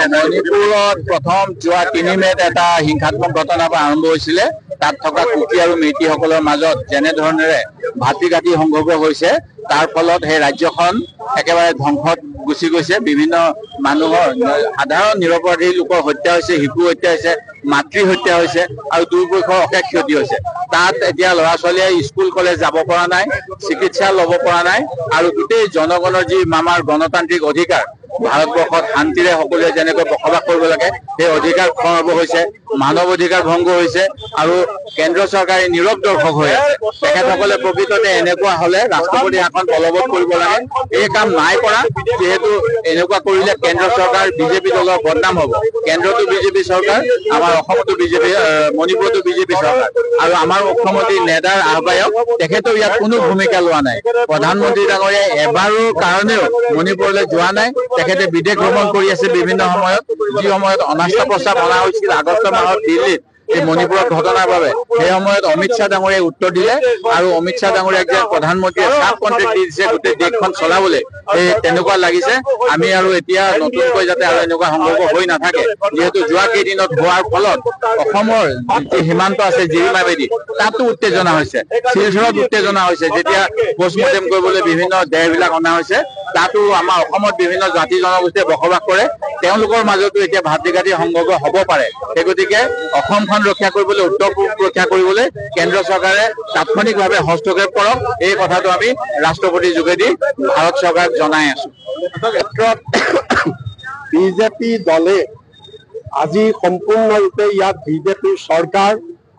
মণিপুৰত প্ৰথম যোৱা ৩ মে'ত এটা হিংসাত্মক ঘটনাৰ পৰা আৰম্ভ হৈছিলে। তাত থকা কুকি আৰু মেইতিসকলৰ মাজত যেনেধৰণেৰে ভাতৃঘাতী সংঘৰ্ষ হৈছে তাৰ ফলত সেই ৰাজ্যখন একেবাৰে ধ্বংসত গুচি গৈছে। বিভিন্ন মানুহৰ সাধাৰণ নিৰপৰাধী লোকৰ হত্যা হৈছে, শিশু হত্যা হৈছে, মাতৃ হত্যা হৈছে আৰু দুৰ্পক্ষৰ অশেষ ক্ষতি হৈছে। তাত এতিয়া ল'ৰা ছোৱালীয়ে স্কুল কলেজ যাব পৰা নাই, চিকিৎসা ল'ব পৰা নাই আৰু গোটেই জনগণৰ যি আমাৰ গণতান্ত্ৰিক অধিকাৰ, ভাৰতবৰ্ষত শান্তিৰে সকলোৱে যেনেকৈ বসবাস কৰিব লাগে সেই অধিকাৰ খৰ্ব হৈছে, মানৱ অধিকাৰ ভংগ হৈছে আৰু কেন্দ্ৰ চৰকাৰে নীৰৱ দৰ্শক হৈ আছে। তেখেতসকলে প্ৰকৃততে এনেকুৱা হলে ৰাষ্ট্ৰপতি শাসন বলবৎ কৰিব লাগে। এই কাম নাই কৰা, যিহেতু এনেকুৱা কৰিলে কেন্দ্ৰ চৰকাৰ বিজেপি দলৰ বদনাম হ'ব। কেন্দ্ৰতো বিজেপি চৰকাৰ, আমাৰ অসমতো বিজেপি, মণিপুৰতো বিজেপি চৰকাৰ আৰু আমাৰ মুখ্যমন্ত্ৰী নেডাৰ আহ্বায়ক তেখেতৰ ইয়াত কোনো ভূমিকা লোৱা নাই। প্ৰধানমন্ত্ৰী ডাঙৰীয়াই এবাৰৰ কাৰণেও মণিপুৰলৈ যোৱা নাই। তেখেতে বিদেশ ভ্ৰমণ কৰি আছে বিভিন্ন সময়ত। যি সময়ত অনাস্থা প্ৰস্তাৱ অনা হৈছিল আগষ্ট মাহত দিল্লীত এই মণিপুৰৰ ঘটনাৰ বাবে, সেই সময়ত অমিত শ্বাহ ডাঙৰীয়াই উত্তৰ দিলে আৰু অমিত শ্বাহ ডাঙৰীয়াক যে প্ৰধানমন্ত্ৰীয়ে চাব কণ্ট্ৰেক্ট দি দিছে গোটেই দেশখন চলাবলৈ, এই তেনেকুৱা লাগিছে। আমি আৰু এতিয়া নতুনকৈ যাতে আৰু এনেকুৱা সংঘৰ্ষ হৈ নাথাকে, যিহেতু যোৱা কেইদিনত হোৱাৰ ফলত অসমৰ যি সীমান্ত আছে জিৰিমা বেদী, তাতো উত্তেজনা হৈছে, শিলচৰত উত্তেজনা হৈছে। যেতিয়া পষ্টমৰ্টেম কৰিবলৈ বিভিন্ন দেহবিলাক অনা হৈছে, তাতো আমাৰ অসমত বিভিন্ন জাতি জনগোষ্ঠীয়ে বসবাস কৰে, তেওঁলোকৰ মাজতো এতিয়া ভাতৃঘাতী সংঘৰ্ষ হ'ব পাৰে। সেই গতিকে অসমখন ৰক্ষা কৰিবলৈ, উত্তৰ পূব ৰক্ষা কৰিবলৈ কেন্দ্ৰ চৰকাৰে তাৎক্ষণিকভাৱে হস্তক্ষেপ কৰক, এই কথাটো আমি ৰাষ্ট্ৰপতিৰ যোগেদি ভাৰত চৰকাৰক জনাই আছো। ক্ষেত্ৰত বিজেপি দলে আজি সম্পূৰ্ণৰূপে ইয়াত বিজেপিৰ চৰকাৰ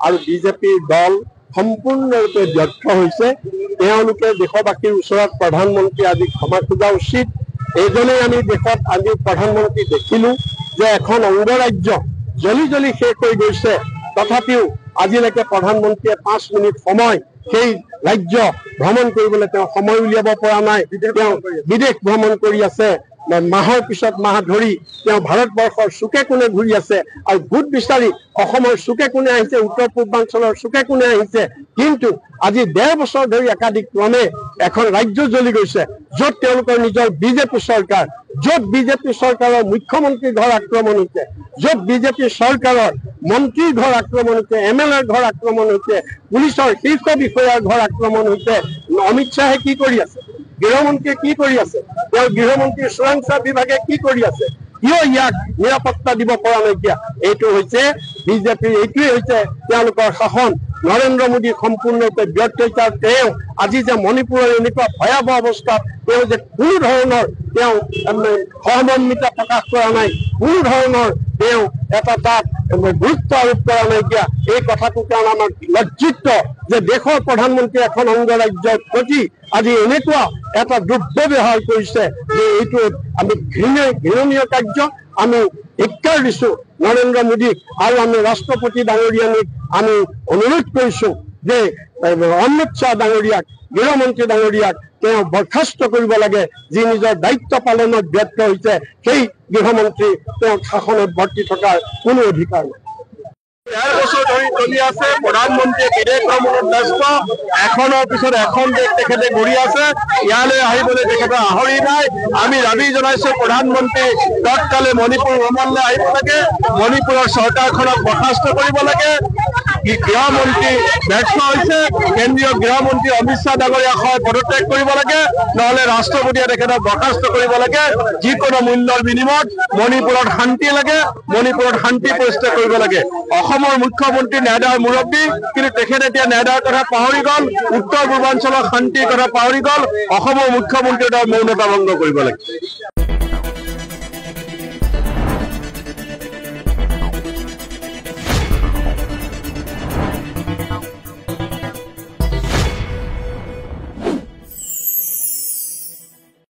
আৰু বিজেপিৰ দল সম্পূৰ্ণৰূপে ব্যৰ্থ হৈছে। তেওঁলোকে দেশবাসীৰ ওচৰত প্ৰধানমন্ত্ৰী আজি ক্ষমা খোজা উচিত। এইজনেই আমি দেশত আজি প্ৰধানমন্ত্ৰী দেখিলো যে এখন অংগৰাজ্য জ্বলি জ্বলি শেষ হৈ গৈছে, তথাপিও আজিলৈকে প্ৰধানমন্ত্ৰীয়ে 5 মিনিট সময় সেই ৰাজ্য ভ্ৰমণ কৰিবলৈ তেওঁ সময় উলিয়াব পৰা নাই। তেওঁ বিদেশ ভ্ৰমণ কৰি আছে, মাহৰ পিছত মাহ ধৰি তেওঁ ভাৰতবৰ্ষৰ চুকে কোণে ঘূৰি আছে আৰু ভোট বিচাৰি অসমৰ চুকে কোণে আহিছে, উত্তৰ পূৰ্বাঞ্চলৰ চুকে কোণে আহিছে। কিন্তু আজি 1.5 বছৰ ধৰি একাধিক ক্ৰমে এখন ৰাজ্য জ্বলি গৈছে, য'ত তেওঁলোকৰ নিজৰ বিজেপি চৰকাৰ, য'ত বিজেপি চৰকাৰৰ মুখ্যমন্ত্ৰীৰ ঘৰ আক্ৰমণ হৈছে, য'ত বিজেপি চৰকাৰৰ মন্ত্ৰীৰ ঘৰ আক্ৰমণ হৈছে, MLAৰ ঘৰ আক্ৰমণ হৈছে, পুলিচৰ শীৰ্ষ বিষয়াৰ ঘৰ আক্ৰমণ হৈছে। অমিত শ্বাহে কি কৰি আছে? গৃহমন্ত্ৰীয়ে কি কৰি আছে? তেওঁৰ গৃহমন্ত্ৰীৰ চোৰাংচোৱা বিভাগে কি কৰি আছে? কিয় ইয়াক নিৰাপত্তা দিব পৰা নাইকিয়া? এইটো হৈছে বিজেপিৰ, এইটোৱেই হৈছে তেওঁলোকৰ শাসন। নৰেন্দ্ৰ মোদী সম্পূৰ্ণৰূপে ব্যৰ্থ হৈছে। তেওঁ আজি যে মণিপুৰৰ এনেকুৱা ভয়াৱহ অৱস্থাত তেওঁ যে কোনো ধৰণৰ তেওঁ সহমৰ্মিতা প্ৰকাশ কৰা নাই, কোনো ধৰণৰ তেওঁ এটা তাত গুৰুত্ব আৰোপ কৰা নাইকিয়া, এই কথাটো তেওঁ আমাক লজ্জিত যে দেশৰ প্ৰধানমন্ত্ৰী এখন অংগৰাজ্যৰ প্ৰতি আজি এনেকুৱা এটা দুৰ্ব্যৱহাৰ কৰিছে যে এইটো আমি ঘৃণনীয় কাৰ্য। আমি ধিক্কাৰ দিছো নৰেন্দ্ৰ মোদীক আৰু আমি ৰাষ্ট্ৰপতি ডাঙৰীয়ানীক আমি অনুৰোধ কৰিছো যে অমিত শ্বাহ ডাঙৰীয়াক, গৃহমন্ত্ৰী ডাঙৰীয়াক তেওঁ বৰ্খাস্ত কৰিব লাগে। যি নিজৰ দায়িত্ব পালনত ব্যৰ্থ হৈছে সেই গৃহমন্ত্ৰী তেওঁ শাসনত বৰ্তি থকাৰ কোনো অধিকাৰ নাই। 4 বছৰ ধৰি চলি আছে, প্ৰধানমন্ত্ৰীয়ে বিদেশ ভ্ৰমণত ব্যস্ত, এখনৰ পিছত এখন দেশ তেখেতে ঘূৰি আছে, ইয়ালৈ আহিবলৈ তেখেতৰ আহৰি নাই। আমি দাবী জনাইছো প্ৰধানমন্ত্ৰী তৎকালে মণিপুৰ ভ্ৰমণলৈ আহিব লাগে, মণিপুৰৰ চৰকাৰখনক বৰ্খাস্ত কৰিব লাগে। গৃহমন্ত্ৰী ব্যৰ্থ হৈছে, কেন্দ্ৰীয় গৃহমন্ত্ৰী অমিত শ্বাহ ডাঙৰীয়াক পদত্যাগ কৰিব লাগে, নহলে ৰাষ্ট্ৰপতিয়ে তেখেতক বৰ্খাস্ত কৰিব লাগে। যিকোনো মূল্যৰ বিনিময়ত মণিপুৰত শান্তি লাগে, মণিপুৰত শান্তি প্ৰতিষ্ঠা কৰিব লাগে। অসমৰ মুখ্যমন্ত্ৰী নেডাৰ মুৰব্বী, কিন্তু তেখেতে এতিয়া নেডাৰ কথা পাহৰি গ'ল, উত্তৰ পূৰ্বাঞ্চলৰ শান্তিৰ কথা পাহৰি গ'ল। অসমৰ মুখ্যমন্ত্ৰীয়ে তাৰ মৌনতা ভংগ কৰিব লাগে।